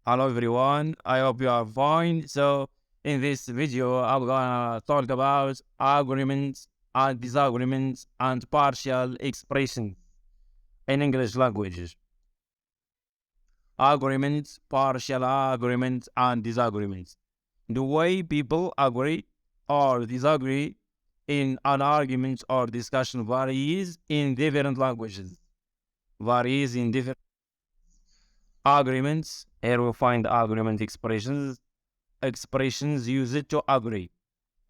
Hello everyone, I hope you are fine. So in this video, I'm gonna talk about agreements and disagreements and partial expressions in English languages. Agreements, partial agreements, and disagreements. The way people agree or disagree in an argument or discussion varies in different languages, varies in different agreements. Here we find agreement expressions used to agree.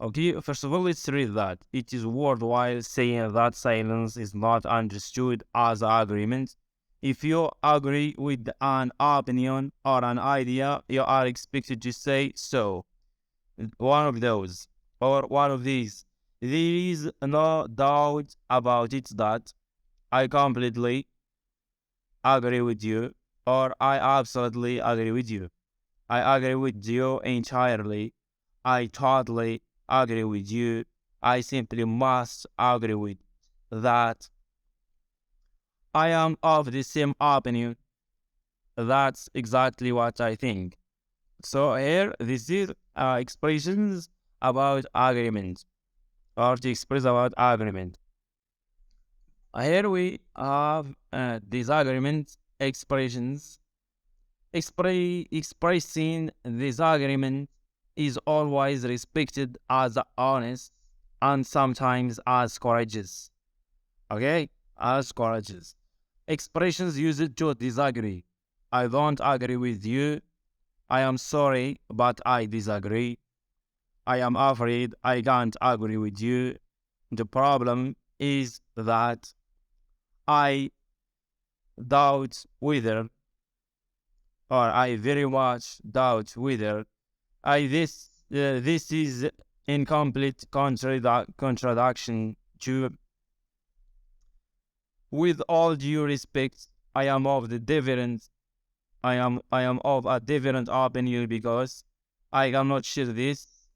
Okay, first of all, let's read that. It is worthwhile saying that silence is not understood as agreement. If you agree with an opinion or an idea, you are expected to say so. One of those, or one of these. There is no doubt about it that I completely agree with you, or I absolutely agree with you. I agree with you entirely. I totally agree with you. I simply must agree with that. I am of the same opinion. That's exactly what I think. So here, this is expressions about agreement, or to express about agreement. Here we have disagreement expressions. Expressing disagreement is always respected as honest and sometimes as courageous. Okay? As courageous. Expressions used to disagree. I don't agree with you. I am sorry, but I disagree. I am afraid I can't agree with you. The problem is that I doubt whether, or I very much doubt whether this is in complete contradiction to. With all due respect, I am of the different. I am of a different opinion because I cannot share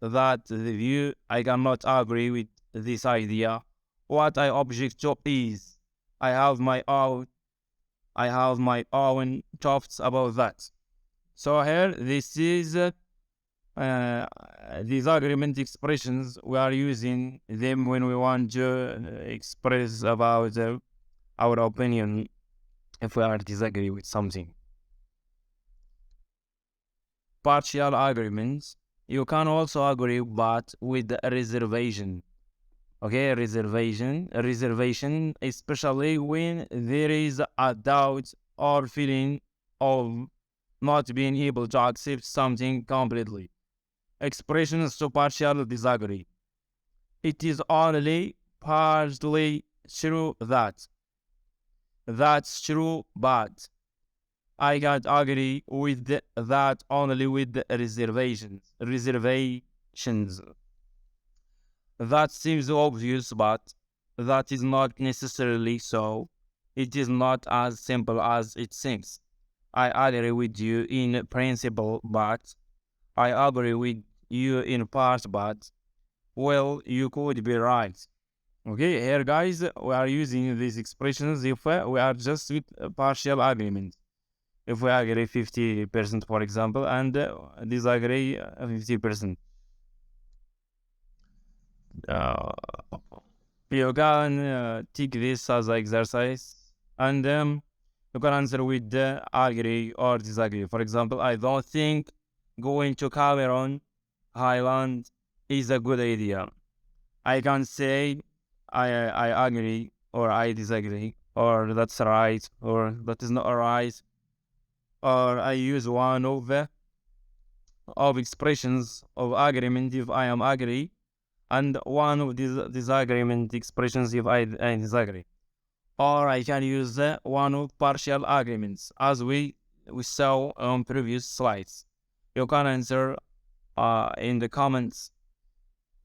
that the view. I cannot agree with this idea. What I object to is I have my own I have my own thoughts about that. So here, this is disagreement expressions. We are using them when we want to express about our opinion if we are disagree with something. Partial agreements. You can also agree, but with a reservation. Okay, reservation, especially when there is a doubt or feeling of not being able to accept something completely. Expressions to partial disagree. It is only partly true that. That's true, but I can't agree with that only with reservations. Reservations. That seems obvious, but that is not necessarily so. It is not as simple as it seems. I agree with you in principle, but I agree with you in part, but well, you could be right. Okay, here guys, we are using these expressions if we are just with partial agreement. If we agree 50%, for example, and disagree 50%. Uh, you can take this as an exercise and you can answer with agree or disagree. For example, I don't think going to Cameroon Highland is a good idea. I can say I agree or I disagree or that's right or that is not right, or I use one of expressions of agreement if I am agree, and one of these disagreement expressions if I disagree. Or I can use one of partial agreements as we saw on previous slides. You can answer in the comments.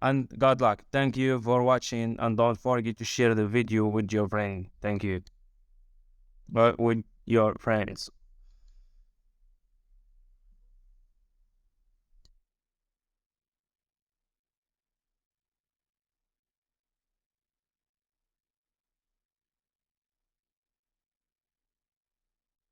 And good luck. Thank you for watching, and don't forget to share the video with your friend. Thank you. With your friends.